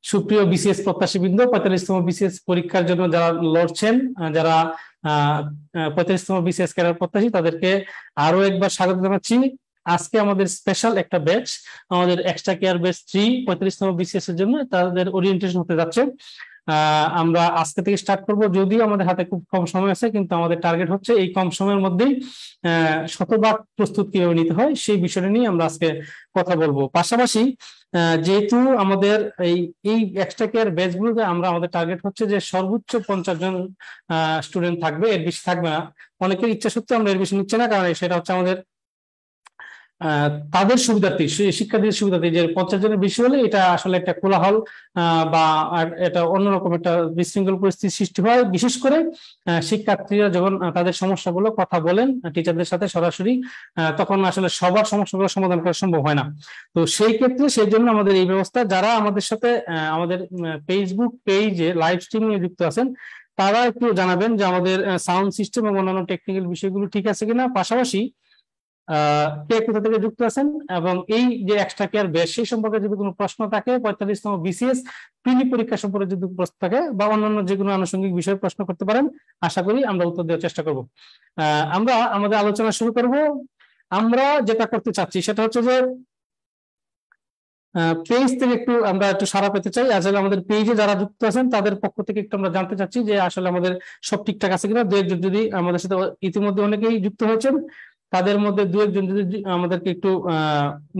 সুপ্রিয় BCS প্রত্যাশীবৃন্দ, 45তম BCS পরীক্ষার জন্য যারা লড়ছেন, যারা 45তম বিসিএস ক্যাডার প্রত্যাশী, তাদেরকে আরো একবার স্বাগত জানাচ্ছি। আজকে আমাদের স্পেশাল একটা ব্যাচ, আমাদের এক্সট্রা কেয়ার ব্যাচ 3 45তম বিসিএস এর জন্য তাদের ওরিয়েন্টেশন হতে যাচ্ছে। আমরা আজকে থেকে স্টার্ট করব, যদিও আমাদের হাতে খুব কম সময় আছে, কিন্তু আমাদের টার্গেট হচ্ছে এই কম সময়ের মধ্যেই শতভাগ প্রস্তুত কিভাবে নিতে হয় সেই বিষয়টা নিয়ে আমরা আজকে কথা বলবো। পাশাপাশি যেহেতু আমাদের এই এক্সট্রা কেয়ার ব্যাচগুলোতে আমাদের টার্গেট হচ্ছে যে সর্বোচ্চ 50 জন স্টুডেন্ট থাকবে, এর বেশি থাকবে না। অনেকের ইচ্ছা সত্ত্বেও আমরা এর বেশি নিচ্ছে না, কারণ সেটা হচ্ছে আমাদের তাদের সুবিধার্থে, শিক্ষার্থীদের সুবিধার্থে, যে 50 জনের বেশি হলে এটা আসলে একটা কোলাহল বা এটা অন্যরকম একটা বিশৃঙ্খল পরিস্থিতি সৃষ্টি হয়। বিশেষ করে শিক্ষার্থীরা যখন তাদের সমস্যাগুলো কথা বলেন টিচারদের সাথে সরাসরি, তখন আসলে সবার সমস্যাগুলো সমাধান করা সম্ভব হয় না। তো সেই ক্ষেত্রে সেই জন্য আমাদের এই ব্যবস্থা। যারা আমাদের সাথে আমাদের ফেসবুক পেজে লাইভ স্ট্রিমিং এ যুক্ত আছেন, তারা একটু জানাবেন যে আমাদের সাউন্ড সিস্টেম এবং অন্যান্য টেকনিক্যাল বিষয়গুলো ঠিক আছে কিনা। পাশাপাশি কে কোথা থেকে যুক্ত আছেন এবং এই যে এক্সট্রা কেয়ার ব্যাচ সেই সম্পর্কে যদি কোনো প্রশ্ন থাকে, 45তম বিসিএস প্রিলি পরীক্ষা সম্পর্কে যদি প্রশ্ন থাকে বা অন্যান্য যে কোনো আনুষঙ্গিক বিষয়ে প্রশ্ন করতে পারেন, আশা করি আমরা উত্তর দেওয়ার চেষ্টা করব। আমরা আমাদের আলোচনা শুরু করব। আমরা যেটা করতে চাচ্ছি সেটা হচ্ছে যে পেজ থেকে আমরা একটু সাড়া পেতে চাই। আসলে আমাদের পেজে যারা যুক্ত আছেন তাদের পক্ষ থেকে একটু আমরা জানতে চাচ্ছি যে আসলে আমাদের সব ঠিকঠাক আছে কিনা। যদি আমাদের সাথে ইতিমধ্যে অনেকেই যুক্ত হয়েছেন, তাদের মধ্যে দু একজন যদি আমাদেরকে একটু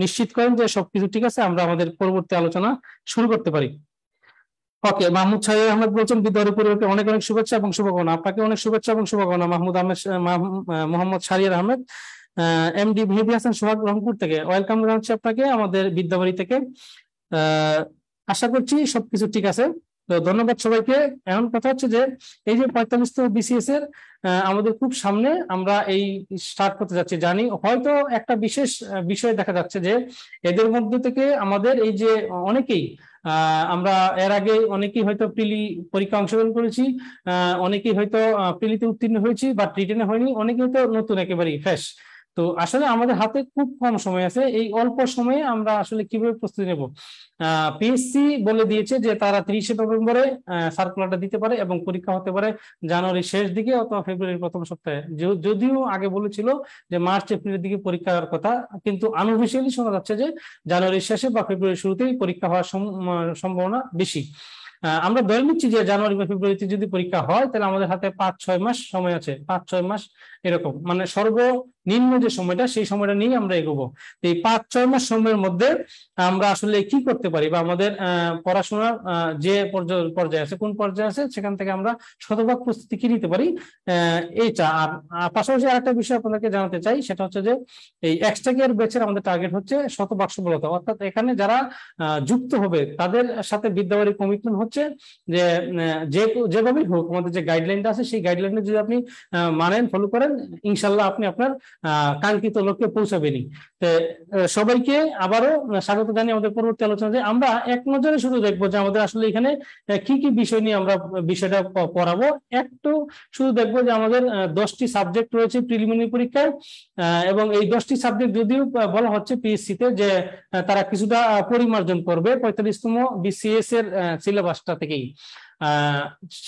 নিশ্চিত করেন যে সবকিছু ঠিক আছে, আমরা আমাদের পরবর্তী আলোচনা শুরু করতে পারি। ওকে, মাহমুদ শাহরিয়ার আহমেদ বলছেন বিদ্যাবাড়ি পরিবারকে অনেক অনেক শুভেচ্ছা এবং শুভকামনা। আপনাকে অনেক শুভেচ্ছা এবং শুভকামনা মোহাম্মদ শাহরিয়ার আহমেদ। এমডি মেহেদী হাসান সোহাগ রংপুর থেকে ওয়েলকাম জানাচ্ছি আপনাকে আমাদের বিদ্যাবাড়ি থেকে। আশা করছি সবকিছু ঠিক আছে। তো ধন্যবাদ সবাইকে। এখন কথা হচ্ছে যে এই যে 45তম বিসিএস এর আমাদের খুব সামনে আমরা এই স্টার্ট করতে যাচ্ছি। জানি হয়তো একটা বিশেষ বিষয় দেখা যাচ্ছে যে এদের মধ্যে থেকে আমাদের এই যে অনেকেই আমরা এর আগে অনেকেই হয়তো প্রিলি পরীক্ষা অংশগ্রহণ করেছি, অনেকেই হয়তো প্রিলিতে উত্তীর্ণ হয়েছি বাট রিটেনে হয়নি, অনেকে হয়তো নতুন একেবারেই ফ্রেশ। তো আসলে আমাদের হাতে খুব কম সময় আছে। এই অল্প সময়ে আমরা আসলে কিভাবে প্রস্তুতি নেব? পিএসসি বলে দিয়েছে যে তারা 30শে নভেম্বরে সার্কুলারটা দিতে পারে এবং পরীক্ষা হতে পারে জানুয়ারির শেষ দিকে অথবা ফেব্রুয়ারির প্রথম সপ্তাহে। যদিও আগে বলেছিল যে মার্চ এপ্রিলের দিকে পরীক্ষার কথা, কিন্তু আনঅফিসিয়ালি শোনা যাচ্ছে যে জানুয়ারির শেষে বা ফেব্রুয়ারির শুরুতেই পরীক্ষা হওয়ার সম্ভাবনা বেশি। আমরা ধরে নিচ্ছি যে জানুয়ারি বা ফেব্রুয়ারিতে যদি পরীক্ষা হয় তাহলে আমাদের হাতে 5-6 মাস সময় আছে, 5-6 মাস এরকম, মানে সর্বনিম্ন যে সময়টা সেই সময়টা নিয়ে আমরা এগোবো। এই 5-6 মাস সময়ের মধ্যে আমরা আসলে কি করতে পারি বা আমাদের পড়াশোনার যে পর্যায়ে আছে, কোন পর্যায়ে আছে, সেখান থেকে আমরা শতভাগ প্রস্তুতি কি নিতে পারি এইটা। আর পাশাপাশি আরেকটা বিষয় আপনাদেরকে জানাতে চাই, সেটা হচ্ছে যে এই এক্সট্রা কেয়ার ব্যাচের আমাদের টার্গেট হচ্ছে শতভাগ সফলতা। অর্থাৎ এখানে যারা যুক্ত হবে তাদের সাথে বিদ্যাবাড়ির কমিটমেন্ট হচ্ছে যে যেভাবেই হোক আমাদের যে গাইডলাইনটা আছে সেই গাইডলাইনে যদি আপনি মানেন, ফলো করেন, ইনশাল্লাহ আপনি আপনার কাঙ্ক্ষিত লক্ষ্যে পৌঁছাবেনই। সবাইকে আবারও স্বাগত জানিয়ে আমাদের পরবর্তী আলোচনা যে আমরা এক নজরে শুধু দেখবো যে আমাদের আসলে এখানে কি কি বিষয় নিয়ে আমরা বিষয়টা পড়াবো। একটু শুধু দেখবো যে আমাদের 10টি সাবজেক্ট রয়েছে প্রিলিমিনারি পরীক্ষায়, এবং এই 10টি সাবজেক্ট যদিও বলা হচ্ছে পিএসসি তে যে তারা কিছুটা পরিমার্জন করবে 45তম বিসিএস এর সিলেবাসটা থেকেই।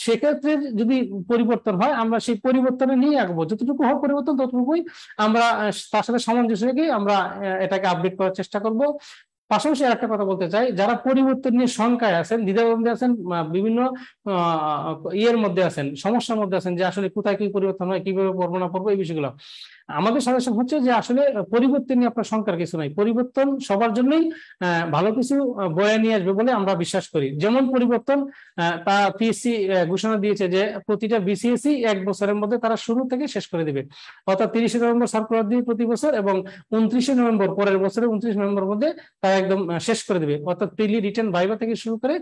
সেক্ষেত্রে যদি পরিবর্তন হয় আমরা সেই পরিবর্তনে নিয়ে আঁকবো, যতটুকু হয় পরিবর্তন ততটুকুই আমরা তার সাথে সামঞ্জস্য রেখে আমরা এটাকে আপডেট করার চেষ্টা করব। পাশাপাশি আরেকটা কথা বলতে চাই, যারা পরিবর্তন নিয়ে শঙ্কায় আছেন, দ্বিধাদ্বন্দ্বে আছেন, বিভিন্ন ইয়ের মধ্যে আছেন, সমস্যার মধ্যে আছেন যে আসলে কোথায় কি পরিবর্তন হয়, কিভাবে পড়বো না পড়বো, এই বিষয়গুলো আমাদের সাজেশন হচ্ছে যে আসলে পরিবর্তন নিয়ে আপনার শঙ্কার কিছু নাই। পরিবর্তন সবার জন্যই ভালো কিছু বয়ে নিয়ে আসবে বলে আমরা বিশ্বাস করি। যেমন পরিবর্তন তা পিএসসি ঘোষণা দিয়েছে যে প্রতিটা বিসিএসই 1 বছরের মধ্যে তারা শুরু থেকে শেষ করে দিবে। অর্থাৎ 30শে নভেম্বর সার্কুলার দিয়ে প্রতি বছর এবং 29শে নভেম্বর পরের বছরের 29 নভেম্বর মধ্যে তারা একদম শেষ করে দিবে। অর্থাৎ প্রিলি, রিটেন, ভাইভা থেকে শুরু করে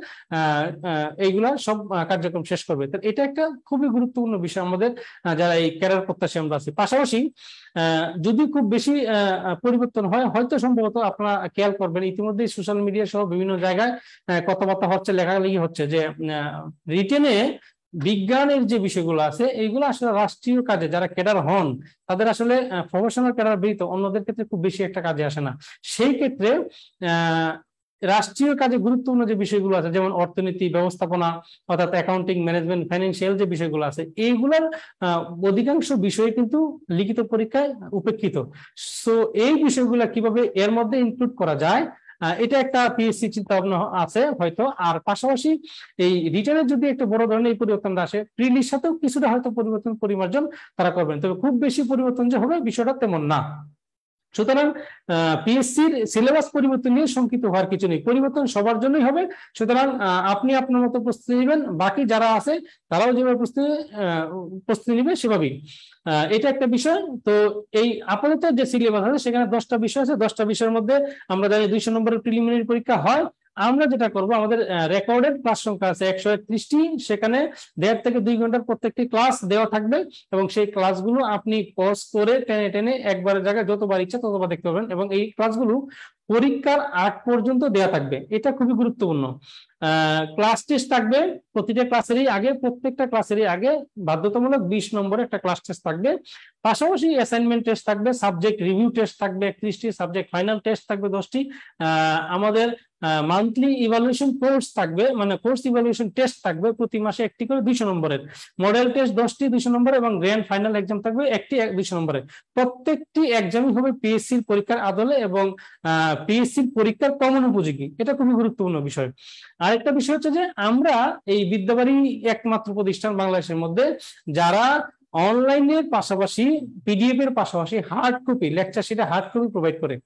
এইগুলা সব কার্যক্রম শেষ করবে। তো এটা একটা খুবই গুরুত্বপূর্ণ বিষয় আমাদের যারা এই ক্যারিয়ার প্রত্যাশী আমরা আছি। পাশাপাশি যদি খুব বেশি পরিবর্তন হয়, হয়তো সম্ভবত আপনারা খেয়াল করবেন ইতিমধ্যে সোশ্যাল মিডিয়া সহ বিভিন্ন জায়গায় কথাবার্তা হচ্ছে, লেখালেখি হচ্ছে যে রিটেনে বিজ্ঞানের যে বিষয়গুলো আছে এইগুলো আসলে রাষ্ট্রীয় কাজে যারা ক্যাডার হন তাদের আসলে প্রফেশনাল ক্যাডার ব্যতীত অন্যদের ক্ষেত্রে খুব বেশি একটা কাজে আসে না। সেই ক্ষেত্রে রাষ্ট্রীয় কাজে গুরুত্বপূর্ণ যে বিষয়গুলো আছে যেমন অর্থনীতি, ব্যবস্থাপনা অর্থাৎ অ্যাকাউন্টিং, ম্যানেজমেন্ট, ফাইন্যান্সিয়াল যে বিষয়গুলো আছে এইগুলোর অধিকাংশ বিষয় কিন্তু লিখিত পরীক্ষায় উপেক্ষিত। সো এই বিষয়গুলো কিভাবে এর মধ্যে ইনক্লুড করা যায় এটা একটা পিএসসি চিন্তা ভাবনা আছে হয়তো। আর পাশাপাশি এই রিটার্নের যদি একটা বড় ধরনের এই পরিবর্তনটা আসে, প্রিলির সাথেও কিছুটা হয়তো পরিবর্তন পরিমার্জন তারা করবেন, তবে খুব বেশি পরিবর্তন যে হবে বিষয়টা তেমন না। সুতরাং পিএসসির সিলেবাস পরিবর্তন নিয়ে শঙ্কিত হওয়ার কিছু নেই, পরিবর্তন সবার জন্যই হবে। সুতরাং আপনি আপনার মতো প্রস্তুতি নেবেন, বাকি যারা আছে তারাও যেভাবে প্রস্তুতি নেবে সেভাবেই। এটা একটা বিষয়। তো এই আপাতত যে সিলেবাস আছে সেখানে 10টা বিষয় আছে, 10টা বিষয়ের মধ্যে আমরা জানি 200 নম্বরের প্রিলিমিনারি পরীক্ষা হয়। আমরা যেটা করব, আমাদের রেকর্ডেড ক্লাস সংখ্যা আছে 131টি, সেখানে 1.5 থেকে 2 ঘন্টার প্রত্যেকটি ক্লাস দেওয়া থাকবে এবং সেই ক্লাসগুলো আপনি পজ করে টেনে টেনে একবারের জায়গায় যতবার ইচ্ছা ততবার দেখতে পাবেন এবং এই ক্লাসগুলো পরীক্ষার আগ পর্যন্ত দেওয়া থাকবে। এটা খুবই গুরুত্বপূর্ণ। ক্লাস টেস্ট থাকবে প্রতিটা ক্লাসেরই আগে, প্রত্যেকটা ক্লাসেরই আগে বাধ্যতামূলক 20 নম্বরের একটা ক্লাস টেস্ট থাকবে। পাশাপাশি অ্যাসাইনমেন্ট টেস্ট থাকবে, সাবজেক্ট রিভিউ টেস্ট থাকবে 31টি, সাবজেক্ট ফাইনাল টেস্ট থাকবে 10টি, আমাদের মান্থলি ইভালুয়েশন কোর্স থাকবে, মানে কোর্স ইভালুয়েশন টেস্ট থাকবে প্রতি মাসে একটি করে 200 নম্বরের, মডেল টেস্ট 10টি 200 নম্বর এবং গ্র্যান্ড ফাইনাল এক্সাম থাকবে একটি 200 নম্বরের। প্রত্যেকটি এক্সামই হবে পিএসসির পরীক্ষার আদলে এবং পিএসসির পরীক্ষার কমন উপযোগী। এটা খুবই গুরুত্বপূর্ণ বিষয়। আরেকটা বিষয় হচ্ছে যে আমরা এই বিদ্যাবাড়ি একমাত্র প্রতিষ্ঠান বাংলাদেশের মধ্যে যারা অনলাইনের পাশাপাশি পিডিএফ এর পাশাপাশি হার্ড কপি লেকচার শিটে হার্ড কপি প্রোভাইড করে।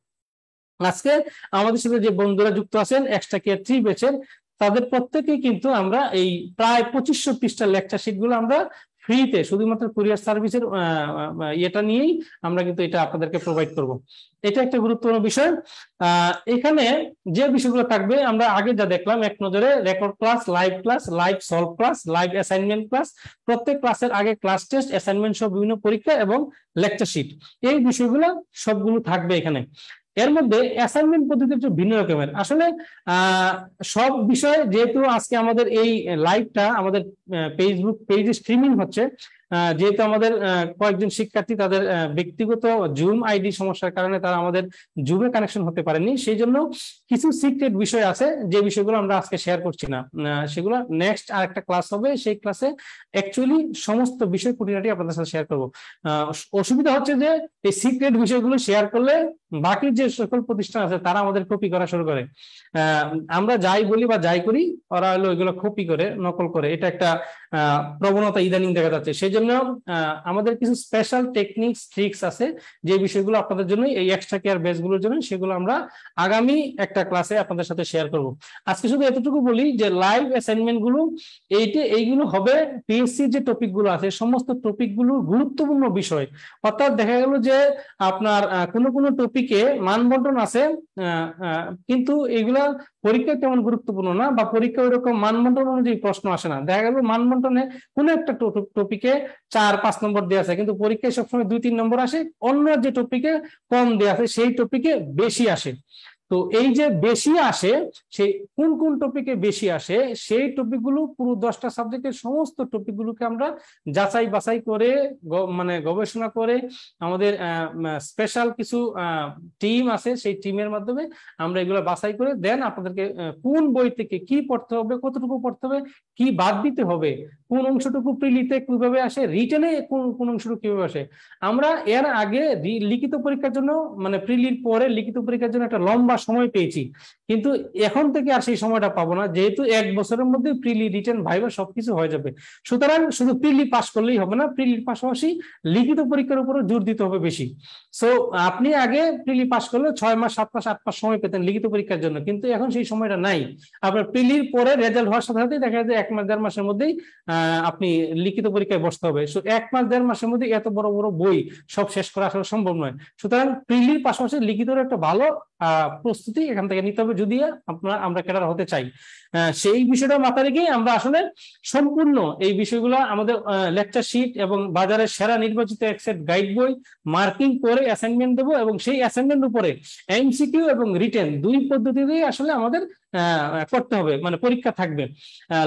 আজকে আমাদের সাথে যে বন্ধুরা যুক্ত আছেন এক্সট্রা কেয়ার 3 ব্যাচের, তাদের প্রত্যেকেই কিন্তু আমরা এই প্রায় 2500 পৃষ্ঠার লেকচার শিট গুলো আমরা ফ্রিতে শুধুমাত্র কুরিয়ার সার্ভিসের এটা নিয়েই আমরা কিন্তু এটা আপনাদেরকে প্রোভাইড করব। এটা একটা গুরুত্বপূর্ণ বিষয়। এখানে যে বিষয়গুলো থাকবে আমরা আগে যা দেখলাম এক নজরে, record class, live solve class, live assignment class, প্রত্যেক ক্লাসের আগে ক্লাস টেস্ট, অ্যাসাইনমেন্ট সহ বিভিন্ন পরীক্ষা এবং লেকচার শিট, এই বিষয়গুলো সবগুলো থাকবে এখানে। এর মধ্যে অ্যাসাইনমেন্ট পদ্ধতি একটু ভিন্ন রকমের। আসলে সব বিষয় যেহেতু আজকে আমাদের এই লাইভটা আমাদের ফেসবুক পেজে স্ট্রিমিং হচ্ছে, যেহেতু আমাদের কয়েকজন শিক্ষার্থী তাদের ব্যক্তিগত জুম আইডি সমস্যার কারণে তারা আমাদের জুমে কানেকশন হতে পারেনি, সেই জন্য কিছু সিক্রেট বিষয় আছে যে বিষয়গুলো আমরা আজকে শেয়ার করছি না, সেগুলো নেক্সট আরেকটা ক্লাস হবে, সেই ক্লাসে অ্যাকচুয়ালি সমস্ত বিষয় খুঁটিনাটি আপনাদের সাথে শেয়ার করবো। অসুবিধা হচ্ছে যে এই সিক্রেট বিষয়গুলো শেয়ার করলে বাকি যে সকল প্রতিষ্ঠান আছে তারা আমাদের কপি করা শুরু করে। আমরা যাই বলি বা যাই করি ওরা হলো এগুলো কপি করে নকল করে, এটা একটা প্রবণতা ইদানিং দেখা যাচ্ছে। সেই জন্য আমাদের কিছু স্পেশাল টেকনিক্স ট্রিক্স আছে যে বিষয়গুলো আপনাদের জন্য এই এক্সট্রা কেয়ার বেসগুলোর জন্য, সেগুলো আমরা আগামী একটা ক্লাসে আপনাদের সাথে শেয়ার করব। আজকে শুধু এতটুকু বলি যে লাইভ অ্যাসাইনমেন্ট গুলো এইগুলো হবে পিএসসি যে টপিক গুলো আছে সমস্ত টপিক গুলো গুরুত্বপূর্ণ বিষয়। অর্থাৎ দেখা গেল যে আপনার কোনো টপিকে মানবন্টন আছে কিন্তু এগুলা পরীক্ষা তেমন গুরুত্বপূর্ণ না, বা পরীক্ষা ওইরকম মানবন্টন অনুযায়ী প্রশ্ন আসে না। দেখা গেল মানবন্টনে কোনো একটা টপিকে 4-5 নম্বর দেওয়া আছে কিন্তু পরীক্ষায় সবসময় 2-3 নম্বর আসে, অন্য যে টপিকে কম দেওয়া আছে সেই টপিকে বেশি আসে। তো এই যে বেশি আসে, সেই কোন টপিকে বেশি আসে সেই টপিকগুলো পুরো 10টা সাবজেক্টের সমস্ত টপিকগুলোকে আমরা যাচাই বাছাই করে মানে গবেষণা করে আমাদের স্পেশাল কিছু টিম আছে, সেই টিমের মাধ্যমে আমরা এগুলো বাছাই করে দেন আপনাদেরকে কোন বই থেকে কি পড়তে হবে, কতটুকু পড়তে হবে, কি বাদ দিতে হবে, কোন অংশটুকু প্রিলিতে কিভাবে আসে, রিটেনে কোন অংশটুকু কিভাবে আসে। আমরা এর আগে লিখিত পরীক্ষার জন্য মানে প্রিলির পরে লিখিত পরীক্ষার জন্য একটা লম্বা সময় পেয়েছি, কিন্তু এখন থেকে আর সেই সময়টা পাবো না, যেহেতু 1 বছরের মধ্যে প্রিলি রিটেন ভাইভা সবকিছু হয়ে যাবে। সুতরাং শুধু প্রিলি পাস করলেই হবে না, প্রিলির পাশাপাশি লিখিত পরীক্ষার উপরও জোর দিতে হবে বেশি। সো আপনি আগে প্রিলি পাস করলে 6 মাস 7 মাস 8 মাস সময় পেতেন লিখিত পরীক্ষার জন্য, কিন্তু এখন সেই সময়টা নাই। আপনার প্রিলির পরে রেজাল্ট হওয়ার সাথে সাথে দেখা যায় 1 মাস 1.5 মাসের মধ্যেই আপনি লিখিত পরীক্ষায় বসতে হবে। সো 1 মাস 1.5 মাসের মধ্যে এত বড় বড় বই সব শেষ করা আসলে সম্ভব নয়। সুতরাং প্রিলির পাশাপাশি লিখিতর একটা ভালো প্রস্তুতি এখান থেকে নিতে হবে যদি আমরা ক্যাডার হতে চাই। সেই বিষয়টা মাথায় রেখে আমরা আসলে সম্পূর্ণ এই বিষয়গুলো আমাদের লেকচার শিট এবং বাজারের সেরা নির্বাচিত এক সেট গাইড বই মার্কিং করে অ্যাসাইনমেন্ট দেবো এবং সেই অ্যাসাইনমেন্ট উপরে এমসিকিউ এবং রিটেন 2 পদ্ধতিতেই আসলে আমাদের করতে হবে, মানে পরীক্ষা থাকবে।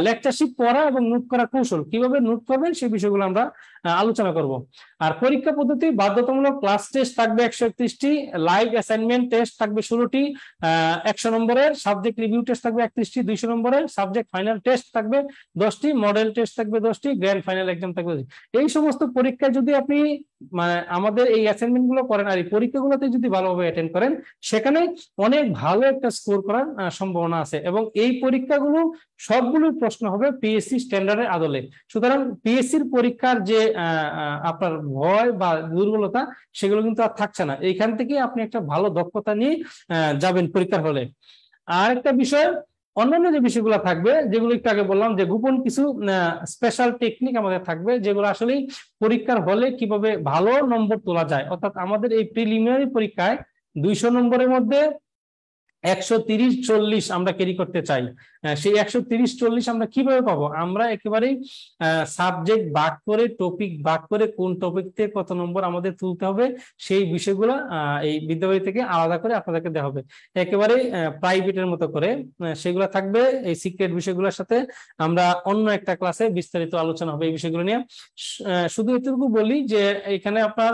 লেকচারশিট পড়া এবং নোট করা কৌশল, কিভাবে নোট করবেন সেই বিষয়গুলো আমরা আলোচনা করব। আর পরীক্ষা পদ্ধতি বাধ্যতামূলক ক্লাস টেস্ট থাকবে 131টি, লাইভ অ্যাসাইনমেন্ট টেস্ট থাকবে 16টি, 100 নম্বরের সাবজেক্ট রিভিউ টেস্ট থাকবে 31টি, 200 নম্বরের সাবজেক্ট ফাইনাল টেস্ট থাকবে 10টি, মডেল টেস্ট থাকবে 10টি, গ্র্যান্ড ফাইনাল এক্সাম থাকবে। এই সমস্ত পরীক্ষায় যদি আপনি মানে আমাদের এই অ্যাসাইনমেন্ট গুলো করেন আর এই পরীক্ষাগুলোতে যদি ভালোভাবে অ্যাটেন্ড করেন, সেখানে অনেক ভালো একটা স্কোর করার সম্ভাবনা আছে। এবং এই পরীক্ষাগুলো সবগুলোর প্রশ্ন হবে পিএসসি স্ট্যান্ডার্ডের আদলে। সুতরাং পিএসসির পরীক্ষার যে আপনার ভয় বা দুর্বলতা সেগুলো কিন্তু আর থাকছে না। এইখান থেকে আপনি একটা ভালো দক্ষতা নিয়ে যাবেন পরীক্ষার হলে। আর একটা বিষয়, অন্যান্য যে বিষয়গুলো থাকবে যেগুলো একটু আগে বললাম, যে গোপন কিছু স্পেশাল টেকনিক আমাদের থাকবে, যেগুলো আসলে পরীক্ষার হলে কিভাবে ভালো নম্বর তোলা যায়। অর্থাৎ আমাদের এই প্রিলিমিনারি পরীক্ষায় 200 নম্বরের মধ্যে 130-40 আমরা ক্যারি করতে চাই। সেই 130-40 আমরা কিভাবে পাবো? আমরা একেবারেই সাবজেক্ট ভাগ করে, টপিক ভাগ করে, কোন টপিক থেকে কত নম্বর আমাদের তুলতে হবে সেই বিষয়গুলো এই বিদ্যাবাড়ি থেকে আলাদা করে আপনাদেরকে দেওয়া হবে, একেবারে প্রাইভেটের মতো করে। সেগুলো থাকবে এই সিক্রেট বিষয়গুলোর সাথে। আমরা অন্য একটা ক্লাসে বিস্তারিত আলোচনা হবে এই বিষয়গুলো নিয়ে। শুধু এটুকু বলি যে এখানে আপনার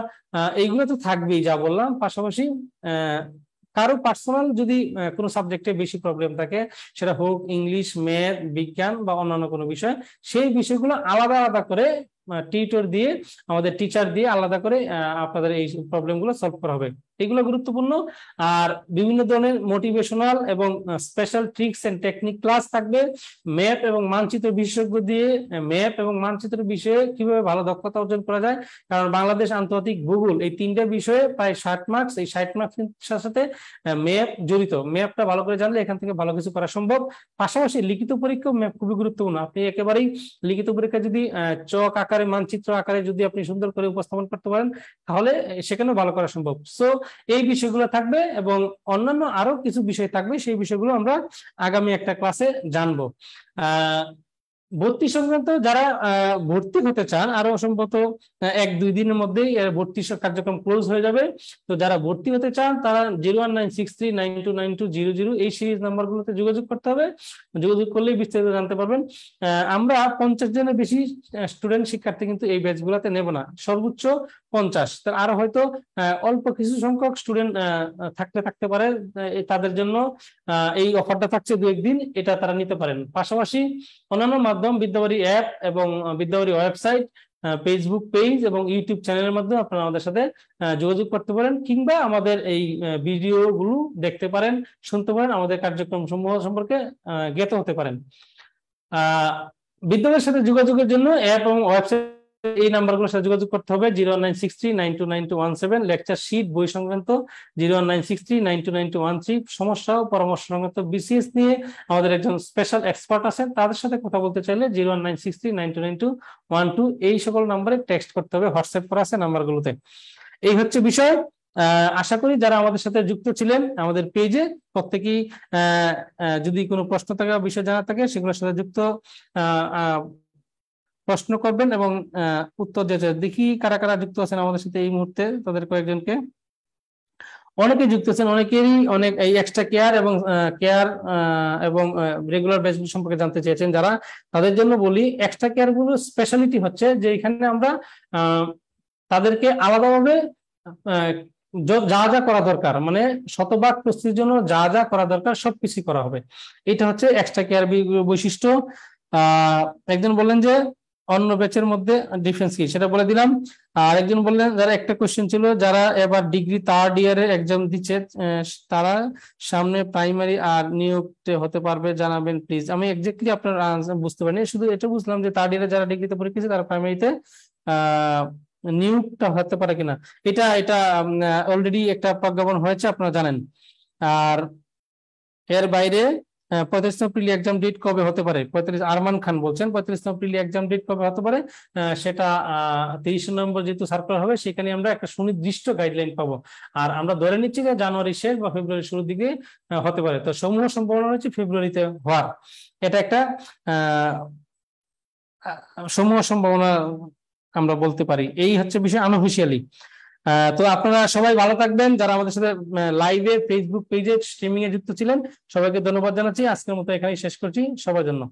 এইগুলো তো থাকবেই যা বললাম, পাশাপাশি কারো পার্সোনাল যদি কোনো সাবজেক্টে বেশি প্রবলেম থাকে, সেটা হোক ইংলিশ, ম্যাথ, বিজ্ঞান বা অন্যান্য কোনো বিষয়, সেই বিষয়গুলো আলাদা আলাদা করে টিউটর দিয়ে, আমাদের টিচার দিয়ে আলাদা করে আপনাদের এই প্রবলেমগুলো সলভ করা হবে। এগুলো গুরুত্বপূর্ণ। আর বিভিন্ন ধরনের মোটিভেশনাল এবং special tricks and technique class থাকবে। ম্যাপ এবং মানচিত্র বিশেষজ্ঞ দিয়ে ম্যাপ এবং মানচিত্র বিষয়ে কিভাবে ভালো দক্ষতা অর্জন করা যায়, কারণ বাংলাদেশ, আন্তর্জাতিক, ভূগোল এই তিনটা বিষয়ে প্রায় 60 মার্কস। এই 60 মার্কসের সাথে ম্যাপ জড়িত। ম্যাপটা ভালো করে জানলে এখান থেকে ভালো কিছু করা সম্ভব। পাশাপাশি লিখিত পরীক্ষাও ম্যাপ খুবই গুরুত্বপূর্ণ। আপনি একেবারেই লিখিত পরীক্ষা যদি চক আকারে, মানচিত্র আকারে যদি আপনি সুন্দর করে উপস্থাপন করতে পারেন, তাহলে সেখানেও ভালো করা সম্ভব। সো এই বিষয়গুলো থাকবে এবং অন্যান্য আরো কিছু বিষয় থাকবে, সেই বিষয়গুলো আমরা আগামী একটা ক্লাসে জানবো। ভর্তি সংক্রান্ত যারা ভর্তি হতে চান, আরো সম্ভবত 1-2 দিনের মধ্যেই ভর্তি কার্যক্রম ক্লোজ হয়ে যাবে। তো যারা ভর্তি হতে চান তারা 01963929200 এই সিরিজ নাম্বারগুলোতে যোগাযোগ করতে হবে। যোগাযোগ করলেই বিস্তারিত জানতে পারবেন। আমরা 50 জনের বেশি স্টুডেন্ট শিক্ষার্থী কিন্তু এই ব্যাচগুলোতে নেব না, সর্বোচ্চ 50। আরো হয়তো অল্প কিছু সংখ্যক স্টুডেন্ট থাকতে পারে, তাদের জন্য এই অফারটা থাকছে 2-1 দিন, এটা তারা নিতে পারেন। পাশাপাশি অন্যান্য মাধ্যম, বিদ্যাবাড়ি অ্যাপ এবং বিদ্যাবাড়ি ওয়েবসাইট, ফেসবুক পেজ এবং ইউটিউব চ্যানেলের মাধ্যমে আপনারা আমাদের সাথে যোগাযোগ করতে পারেন, কিংবা আমাদের এই ভিডিওগুলো দেখতে পারেন, শুনতে পারেন, আমাদের কার্যক্রম সমূহ সম্পর্কে জ্ঞাত হতে পারেন। বিদ্যাবাড়ির সাথে যোগাযোগের জন্য অ্যাপ এবং ওয়েবসাইট এই নাম্বারগুলোর সাথে যোগাযোগ করতে হবে। 01963929217, লেকচার শীট, বই সংক্রান্ত 01963929213, সমস্যা ও পরামর্শ সংক্রান্ত বিসিএস নিয়ে আমাদের একজন স্পেশাল এক্সপার্ট আছেন, তাদের সাথে কথা বলতে চাইলে 01963929212 এই সকল নাম্বারে টেক্সট করতে হবে, হোয়াটসঅ্যাপ করা আছে নাম্বারগুলোতে। এই হচ্ছে বিষয়। আশা করি যারা আমাদের সাথে যুক্ত ছিলেন আমাদের পেজে, প্রত্যেকেই যদি কোনো প্রশ্ন থাকে, বিষয় জানা থাকে, সেগুলোর সাথে যুক্ত প্রশ্ন করবেন এবং উত্তর দিতে। দেখি কারা কারা যুক্ত আছেন আমাদের সাথে এই মুহূর্তে, তাদের কয়েকজনকে। অনেকে যুক্ত আছেন, অনেকেরই অনেক এই এক্সট্রা কেয়ার এবং রেগুলার ব্যাচগুলো সম্পর্কে জানতে চেয়েছেন যারা, তাদের জন্য বলি এক্সট্রা কেয়ার গুলো স্পেশালিটি হচ্ছে যে এখানে আমরা তাদেরকে আলাদাভাবে যা যা করা দরকার, মানে শতভাগ প্রস্তুতির জন্য যা যা করা দরকার সবকিছু করা হবে। এটা হচ্ছে এক্সট্রা কেয়ার বৈশিষ্ট্য। একজন বললেন যে অন্য ব্যাচের মধ্যে ডিফারেন্স কি, সেটা বলে দিলাম। আর একজন বললেন, যারা একটা কোশ্চেন ছিল, যারা এবার ডিগ্রি 3rd ইয়ারের এক্সাম দিচ্ছে তারা সামনে প্রাইমারি আর নিয়োগ হতে পারবে, জানাবেন প্লিজ। আমি এক্স্যাক্টলি আপনার আনসার বুঝতে পারিনি, শুধু এটা বুঝলাম যে 3rd ইয়ারে যারা ডিগ্রিতে পরীক্ষা দিচ্ছে তারা প্রাইমারিতে নিয়োগটা হতে পারে কিনা। এটা অলরেডি একটা প্রজ্ঞাপন হয়েছে, আপনারা জানেন। আর এর বাইরে 35 এপ্রিল এক্সাম ডেট কবে হতে পারে, আরমান খান বলছেন 35 এপ্রিল এক্সাম ডেট কবে হতে পারে, সেটা 23 নভেম্বর যেহেতু সার্কুলার হবে, সেখানে আমরা একটা সুনির্দিষ্ট গাইডলাইন পাবো। আর আমরা ধরে নিচ্ছি যে জানুয়ারি শেষ বা ফেব্রুয়ারি শুরুর দিকে হতে পারে। তো সমূহ সম্ভাবনা হচ্ছে ফেব্রুয়ারিতে হওয়ার, এটা একটা সমূহ সম্ভাবনা আমরা বলতে পারি। এই হচ্ছে বিষয় আনঅফিসিয়ালি। তো আপনারা সবাই ভালো থাকবেন, যারা আমাদের সাথে লাইভে ফেসবুক পেজে স্ট্রিমিং এ যুক্ত ছিলেন সবাইকে ধন্যবাদ জানাচ্ছি। আজকের মতো এখানেই শেষ করছি, সবার জন্য।